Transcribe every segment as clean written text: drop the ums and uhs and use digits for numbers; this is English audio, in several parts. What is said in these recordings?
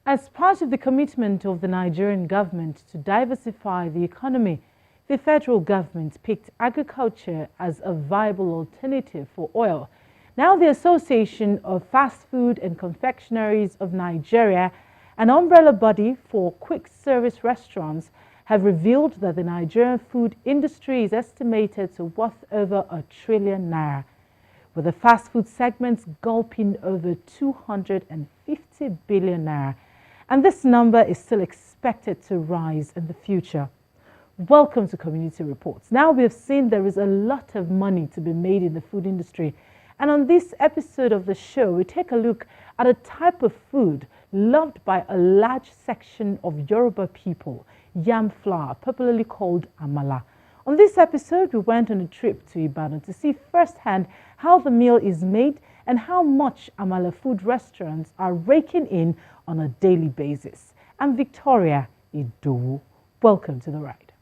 As part of the commitment of the Nigerian government to diversify the economy, the federal government picked agriculture as a viable alternative for oil. Now the Association of Fast Food and Confectionaries of Nigeria, an umbrella body for quick service restaurants, have revealed that the Nigerian food industry is estimated to worth over ₦1 trillion, with the fast food segments gulping over 250 billion naira. And this number is still expected to rise in the future. Welcome to Community Reports. Now we have seen there is a lot of money to be made in the food industry. And on this episode of the show, we take a look at a type of food loved by a large section of Yoruba people, yam flour, popularly called Amala. On this episode, we went on a trip to Ibadan to see firsthand how the meal is made and how much Amala food restaurants are raking in on a daily basis. I'm Victoria Idowu. Welcome to the ride.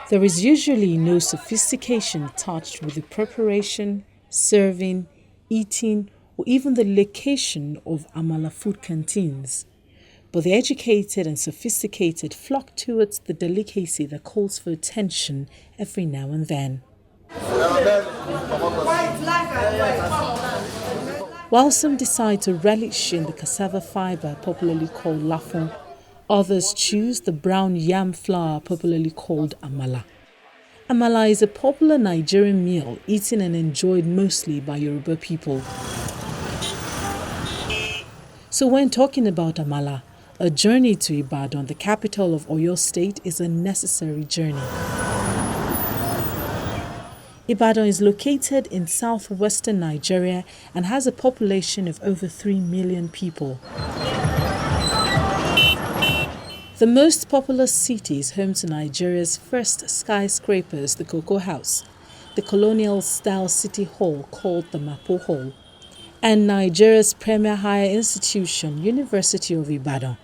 There is usually no sophistication attached with the preparation, serving, eating, or even the location of Amala food canteens. But the educated and sophisticated flock towards the delicacy that calls for attention every now and then. While some decide to relish in the cassava fiber popularly called lafon, others choose the brown yam flour popularly called Amala. Amala is a popular Nigerian meal eaten and enjoyed mostly by Yoruba people. So when talking about Amala, a journey to Ibadan, the capital of Oyo State, is a necessary journey. Ibadan is located in southwestern Nigeria and has a population of over 3 million people. The most populous city is home to Nigeria's first skyscrapers, the Cocoa House, the colonial-style city hall called the Mapo Hall, and Nigeria's premier higher institution, University of Ibadan.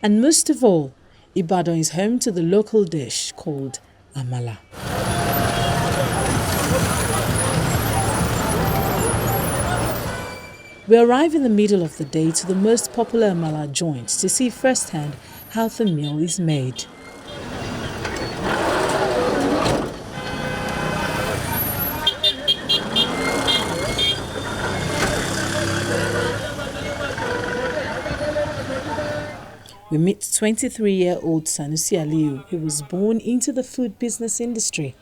And most of all, Ibadan is home to the local dish called Amala. We arrive in the middle of the day to the most popular Amala joint to see firsthand how the meal is made. We meet 23-year-old Sanusi Aliyu, who was born into the food business industry.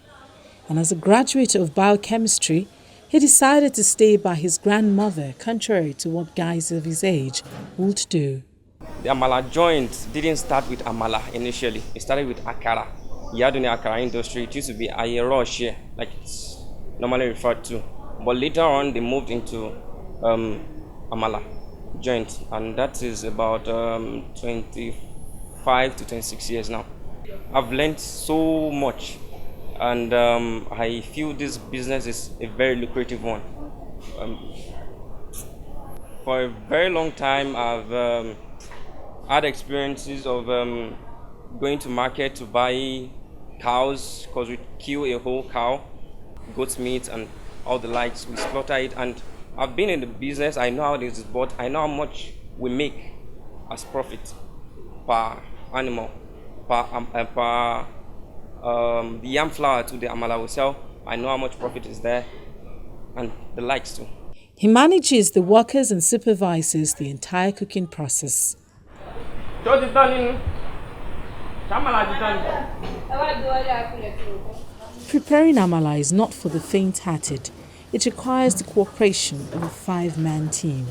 And as a graduate of biochemistry, he decided to stay by his grandmother, contrary to what guys of his age would do. The Amala joint didn't start with Amala initially. It started with Akara. Yaduni Akara industry, it used to be Ayeroshie, like it's normally referred to. But later on, they moved into Amala joint, and that is about 25 to 26 years now. I've learned so much, and I feel this business is a very lucrative one. For a very long time, I've had experiences of going to market to buy cows, because we kill a whole cow, goat's meat and all the likes, we slaughter it, and I've been in the business, I know how this is bought, I know how much we make as profit per animal, per the yam flour to the Amala we sell, I know how much profit is there, and the likes too. He manages the workers and supervises the entire cooking process. Preparing Amala is not for the faint-hearted. It requires the cooperation of a 5-man team.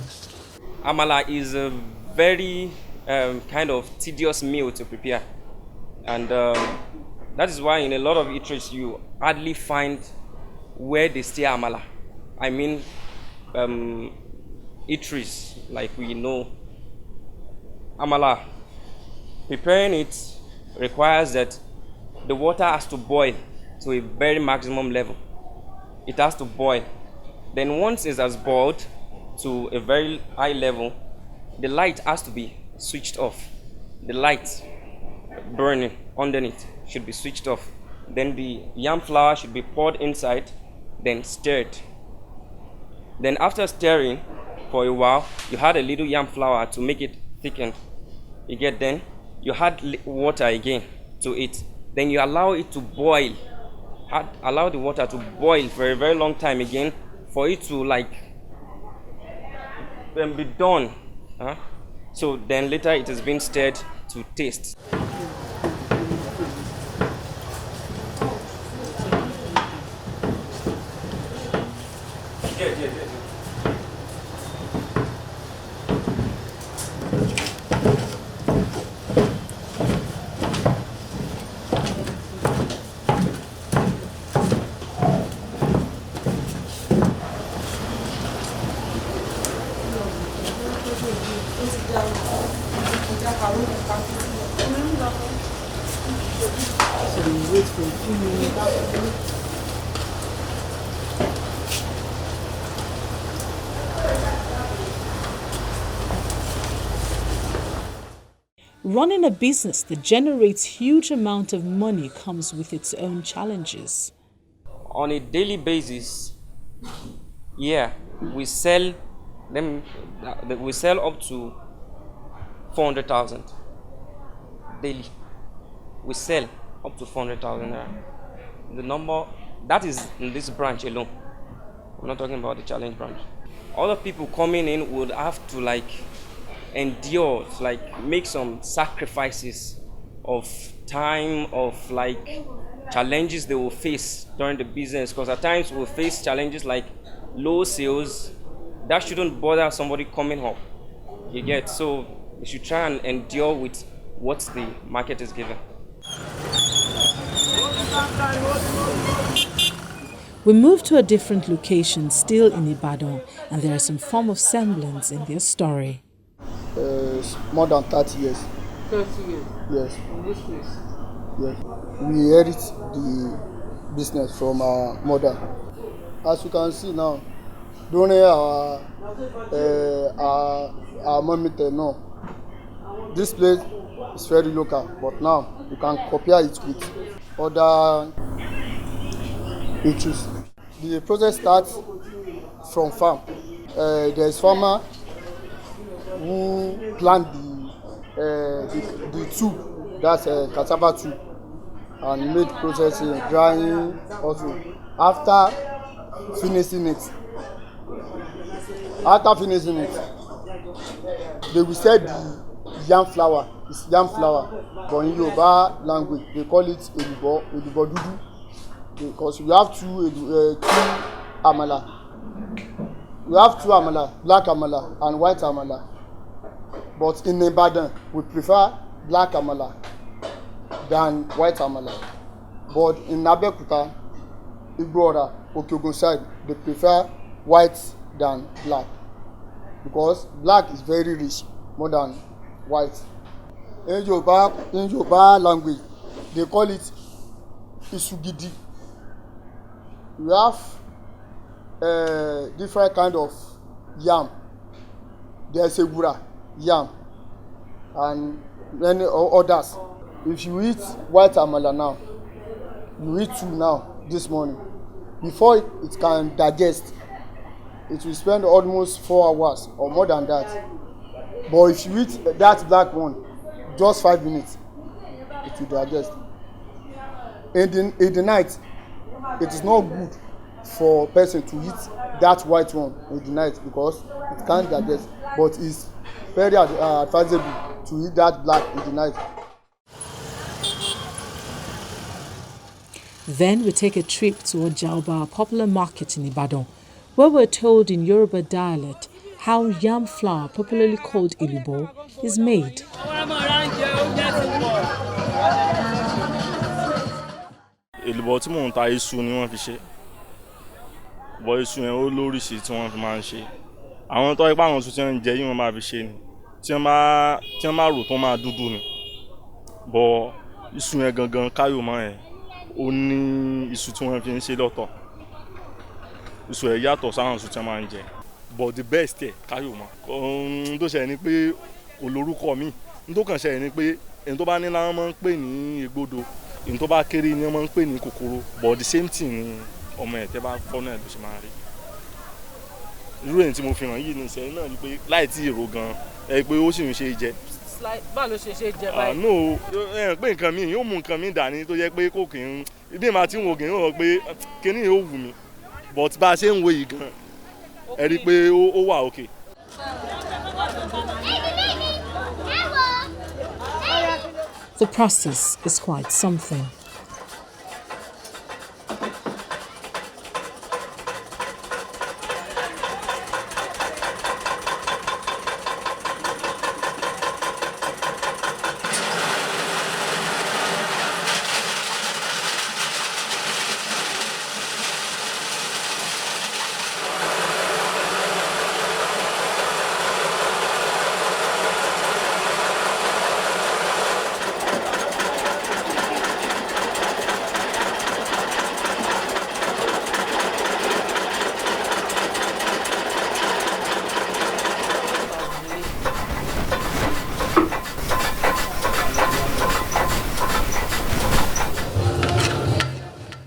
Amala is a very kind of tedious meal to prepare, and that is why in a lot of eateries you hardly find where they stay Amala. I mean eateries like we know. Amala, preparing it requires that the water has to boil to a very maximum level. It has to boil. Then once it has boiled to a very high level, the light has to be switched off. The light burning underneath should be switched off. Then the yam flour should be poured inside, then stirred. Then after stirring for a while, you add a little yam flour to make it thicken. You get, then you add water again to it. Then you allow it to boil. Allow the water to boil for a very long time again for it to like be done. So then later it has been stirred to taste. Running a business that generates huge amount of money comes with its own challenges. On a daily basis, we sell them. We sell up to 400,000 daily. We sell up to 400,000. The number that is in this branch alone. I'm not talking about the challenge branch. Other people coming in would have to like endure, like make some sacrifices of time, of like challenges they will face during the business, because at times we'll face challenges like low sales. That shouldn't bother somebody coming up, you get. So you should try and endure with what the market is giving. We moved to a different location, still in Ibadan, and there is some form of semblance in their story. More than 30 years. 30 years? Yes. In this place? Yes. We inherit the business from our mother. As you can see now, during our mommy no, this place is very local, but now you can compare it with other issues. The process starts from farm. There is farmer who plant the tube, that's cassava tube, and made processing, drying also. After finishing it, they will sell the yam flour. It's yam flour, but in Yoruba language they call it elubo dudu, because we have two amala. We have two amala, black amala and white amala. But in Ibadan, we prefer black amala than white amala. But in Abeokuta, Igbora, Okeogun side, they prefer white than black, because black is very rich more than white. In Yoruba language, they call it isugidi. We have different kind of yam. There's egura yam and many others. If you eat white amala now, you eat two now this morning, before it can digest, it will spend almost 4 hours or more than that. But if you eat that black one, just 5 minutes, it will digest. In the night, it is not good for a person to eat that white one in the night because it can't digest, but it's very advisable to eat that black in the night. Then we take a trip to Ojalba, a popular market in Ibadan, where we're told in Yoruba dialect how yam flour, popularly called elubo, is made. Elubo tí mò ń ta iṣu ni wọ́n fi ṣe. Bọ̀ iṣu yẹn ó lóríṣìí tí wọ́n fi máa ń ṣe. Àwọn tó ipá àwọn iṣu tí wọ́n ń jẹ yìí wọ́n máa fi ṣe ni. Tí wọ́n bá rò tó máa dúdú ni. Bọ̀ iṣu yẹn gangan káyọ̀mọ́ yẹn ó ní iṣu tí wọ́n fi ń ṣe lọ́tọ̀. Iṣu ẹ̀ yàtọ̀ sáwọn iṣu tí wọ́n máa ń jẹ. But the best ẹ̀ káyọ̀mọ́. Ohun tó ṣẹlẹ̀ ni pé olórúkọ mi. Ohun tó kàn ṣẹlẹ̀ ni pé ẹni tó bá ní láwọn máa ń pè ní egbòdo. Ẹni tó bá kéré ni wọ́n máa ń pè ní kòkòrò. But the same thing ni ọmọ ẹ̀ tẹ́ bá fọ́ náà ló ṣe máa rí. irú èyí tí mo fi hàn yìí ní ìṣẹ́yìn náà ni pé láì tí ìró gan ẹ pé ó sì ń ṣe jẹ. báwo ló ṣe jẹ báyìí. no pé nǹkan mi yóò mú nǹkan mi dání tó jẹ́ pé kò kì í bí màá tí ń wo kì í rò pé kíní yóò wù mí but bá a ṣe ń wo yìí gan ẹ rí i pé ó wà òkè. The process is quite something.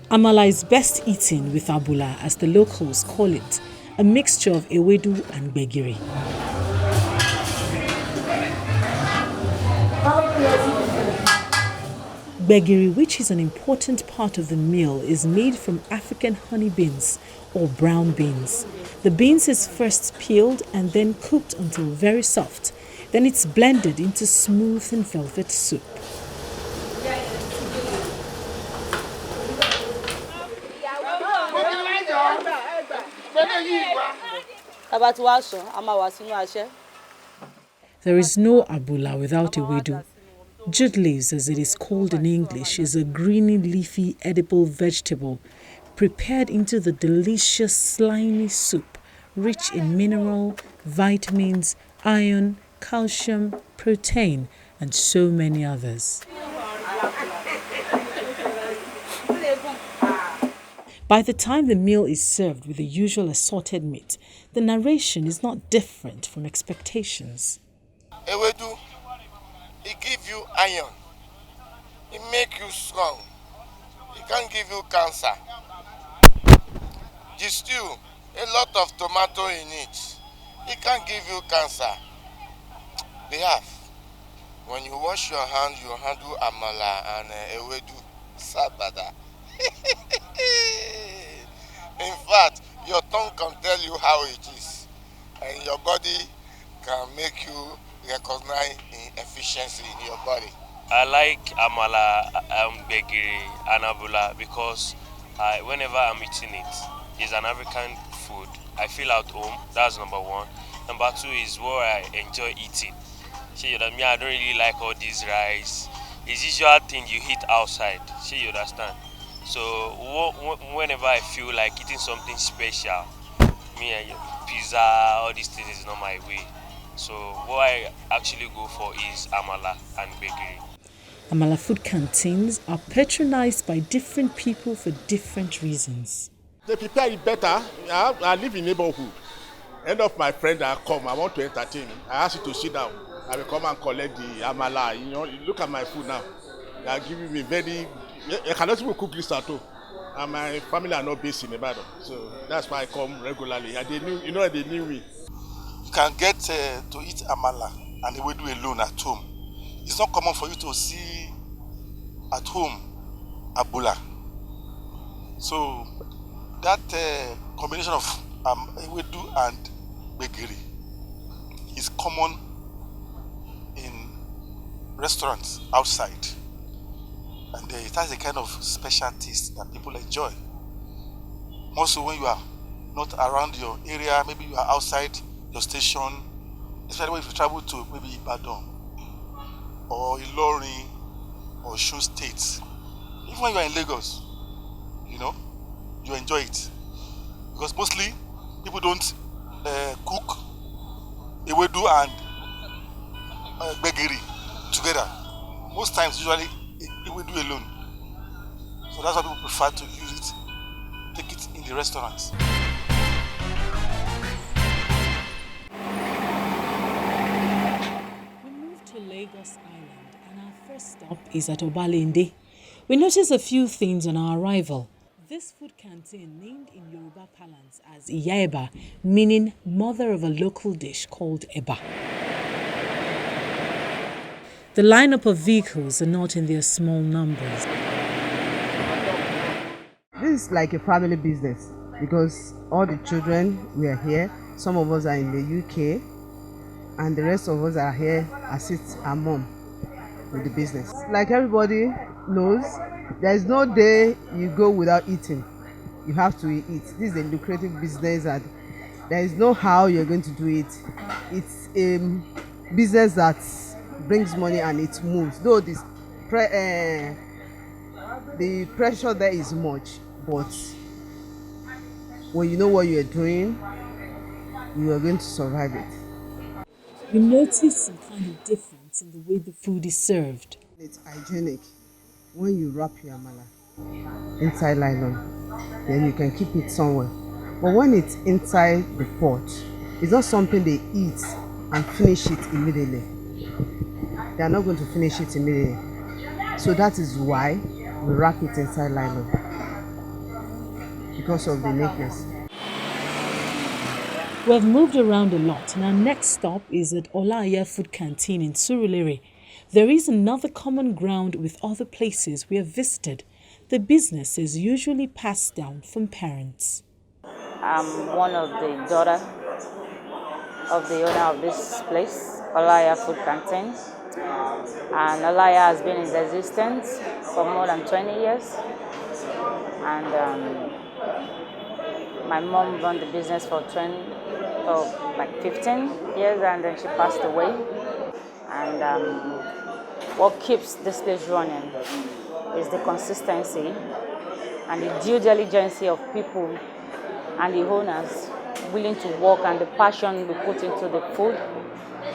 Amala is best eaten with abula, as the locals call it, a mixture of ewedu and gbegiri. Gbegiri, which is an important part of the meal, is made from African honey beans or brown beans. The beans is first peeled and then cooked until very soft. Then it's blended into smooth and velvet soup. There is no abula without ewedu. Jute leaves, as it is called in English, is a greeny, leafy, edible vegetable prepared into the delicious, slimy soup, rich in mineral, vitamins, iron, calcium, protein, and so many others. By the time the meal is served with the usual assorted meat, the narration is not different from expectations. Ewedu, it give you iron, it make you strong, it can give you cancer. The stew, a lot of tomato in it, it can give you cancer. They have. When you wash your hand, you handle amala and ewedu, sabada. In fact, your tongue can tell you how it is, and your body can make you recognize inefficiency in your body. I like amala, gbegiri, and abula because whenever I'm eating it, it's an African food. I feel at home. That's number one. Number two is where I enjoy eating. See, you know, me, I don't really like all these rice. It's usual thing you eat outside. See, you understand? So whenever I feel like eating something special, me, pizza, all these things is not my way. So what I actually go for is amala and gbegiri. Amala food canteens are patronized by different people for different reasons. They prepare it better. I live in neighborhood. End of my friend I come, I want to entertain. I ask you to sit down. I will come and collect the amala. You know, look at my food now. They are giving me very. I cannot even cook this at home. And my family are not based in Ibadan, so that's why I come regularly. And they knew, they knew me. You can get to eat amala and ewedu alone at home. It's not common for you to see at home abula. So that combination of ewedu and gbegiri is common in restaurants outside. And it has a kind of special taste that people enjoy. Also, when you are not around your area, maybe you are outside your station, especially if you travel to maybe Ibadan or Ilorin or Osun State. Even when you are in Lagos, you enjoy it. Because mostly people don't cook ewedu and gbegiri together. Most times, usually, we do alone. So that's why people prefer to use it, take it in the restaurants. We moved to Lagos Island and our first stop is at Obalende. We noticed a few things on our arrival. This food canteen, named in Yoruba parlance as Iyaiba, meaning mother of a local dish called Eba. The lineup of vehicles are not in their small numbers. This is like a family business because all the children we are here. Some of us are in the UK, and the rest of us are here assist our mom with the business. Like everybody knows, there is no day you go without eating. You have to eat. This is a lucrative business, and there is no how you're going to do it. It's a business that brings money and it moves. Though the pressure there is much, but when you know what you're doing, you are going to survive it. You notice some kind of difference in the way the food is served. It's hygienic. When you wrap your amala inside nylon, then you can keep it somewhere. But when it's inside the pot, it's not something they eat and finish it immediately. They are not going to finish it immediately. So that is why we wrap it inside nylon, because of the neatness. We have moved around a lot, and our next stop is at Olaya Food Canteen in Surulere. There is another common ground with other places we have visited. The business is usually passed down from parents. I'm one of the daughter of the owner of this place, Olaya Food Canteen. And Olaya has been in existence for more than 20 years. And my mom run the business for like 15 years, and then she passed away. And what keeps this place running is the consistency and the due diligence of people and the owners willing to work, and the passion we put into the food,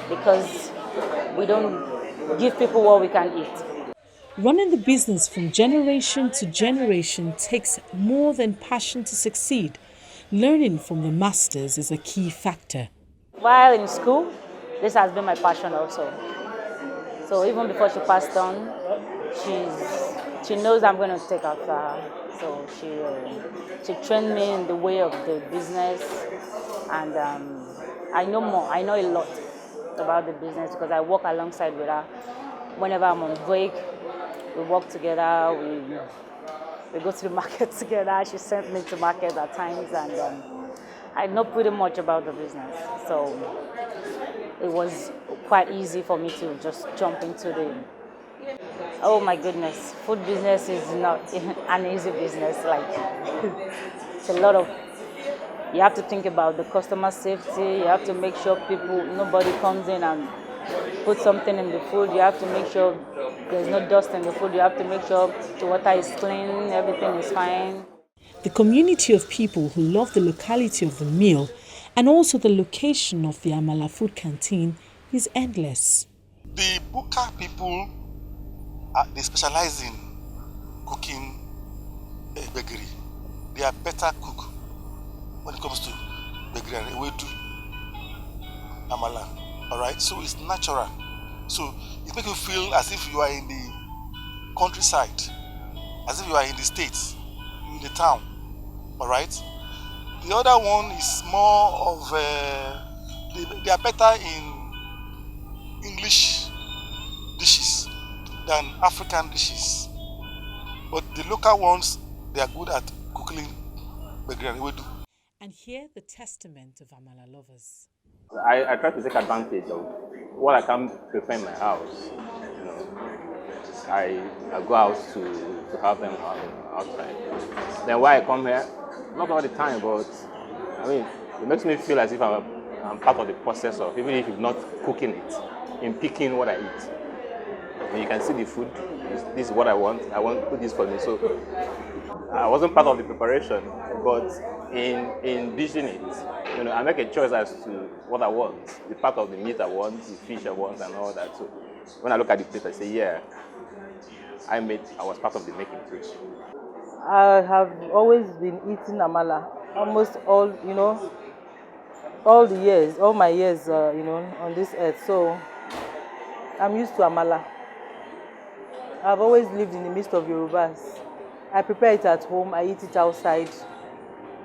because we don't give people what we can eat. Running the business from generation to generation takes more than passion to succeed. Learning from the masters is a key factor. While in school, this has been my passion also. So even before she passed on, she knows I'm going to take after her. So she trained me in the way of the business, and I know more. I know a lot about the business because I work alongside with her. Whenever I'm on break, we work together. We go to the market together. She sent me to market at times, and I know pretty much about the business. So it was quite easy for me to just jump into the. Oh my goodness, food business is not an easy business. Like it's a lot of. You have to think about the customer safety. You have to make sure nobody comes in and put something in the food. You have to make sure there's no dust in the food. You have to make sure the water is clean, everything is fine. The community of people who love the locality of the meal and also the location of the Amala Food Canteen is endless. The Buka people, they specialize in cooking bakery. They are better cook when it comes to bakery and ewedu, amala. All right, so it's natural. So it makes you feel as if you are in the countryside, as if you are in the states, in the town. All right. The other one is more of they are better in English dishes than African dishes. But the local ones, they are good at cooking bakery and ewedu. And here the testament of Amala lovers. I try to take advantage of what I can prepare in my house. You know, I go out to have them outside. Then why I come here, not all the time, but I mean, it makes me feel as if I'm part of the process of, even if you're not cooking it, in picking what I eat. And you can see the food. This is what I want. I want to put this for me. So I wasn't part of the preparation, but in envisioning it, you know, I make a choice as to what I want, the part of the meat I want, the fish I want, and all that. So when I look at the plate, I say, yeah, I was part of the making too. I have always been eating amala, almost all my years, on this earth. So I'm used to amala. I've always lived in the midst of Yorubas. I prepare it at home, I eat it outside.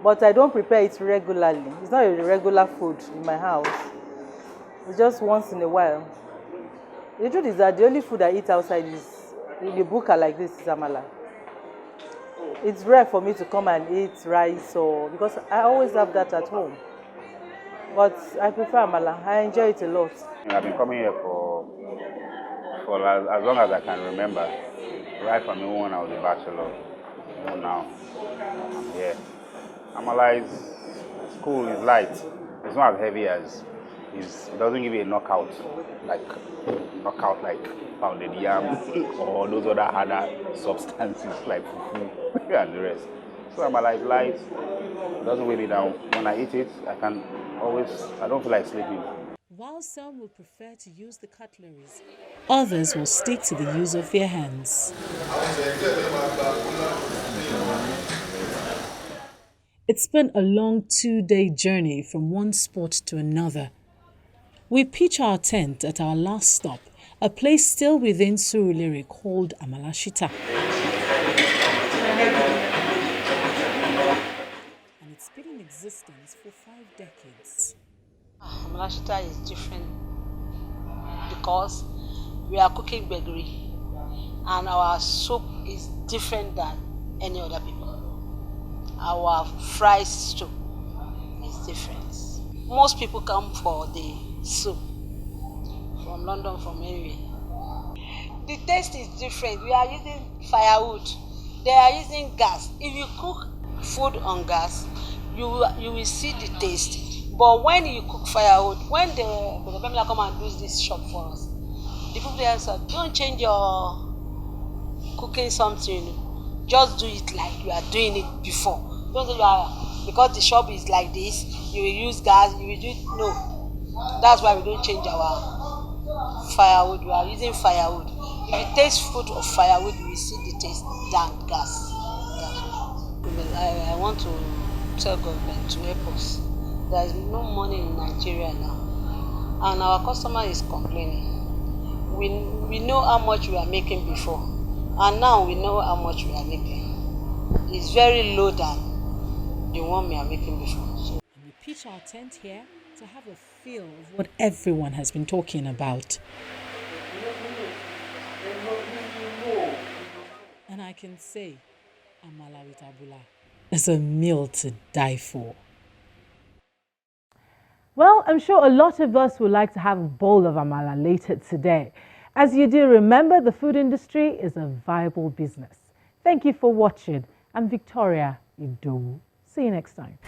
But I don't prepare it regularly. It's not a regular food in my house. It's just once in a while. The truth is that the only food I eat outside is, in a buka like this, is amala. It's rare for me to come and eat rice because I always have that at home. But I prefer amala. I enjoy it a lot. I've been coming here for as long as I can remember. Right from even when I was a bachelor. Even now, I'm here. Amala is cool, it's light. It's not as heavy as it doesn't give you a knockout like pounded yam or those other harder substances like fufu and the rest. So Amala is light, it doesn't weigh me down. When I eat it, I don't feel like sleeping. While some will prefer to use the cutleries, others will stick to the use of their hands. It's been a long 2-day journey from one spot to another. We pitch our tent at our last stop, a place still within Surulere called Amala Shita. And it's been in existence for 5 decades. Amala Shita is different because we are cooking gbegiri and our soup is different than any other people. Our fried soup is different. Most people come for the soup from London, from anywhere. The taste is different. We are using firewood. They are using gas. If you cook food on gas, you will see the taste. But when you cook firewood, when the family come and do this shop for us, the people there say, don't change your cooking something. Just do it like you are doing it before. Don't say because the shop is like this, you will use gas, you will do it. No. That's why we don't change our firewood. We are using firewood. If you taste food of firewood, you will see the taste than gas. I want to tell government to help us. There is no money in Nigeria now, and our customer is complaining. We know how much we are making before, and now we know how much we are making. It's very low than the one we are making before. So. And we pitch our tent here to have a feel of what everyone has been talking about. And I can say, Amala with Abula is a meal to die for. Well, I'm sure a lot of us would like to have a bowl of Amala later today. As you do remember, the food industry is a viable business. Thank you for watching. I'm Victoria Idowu. See you next time.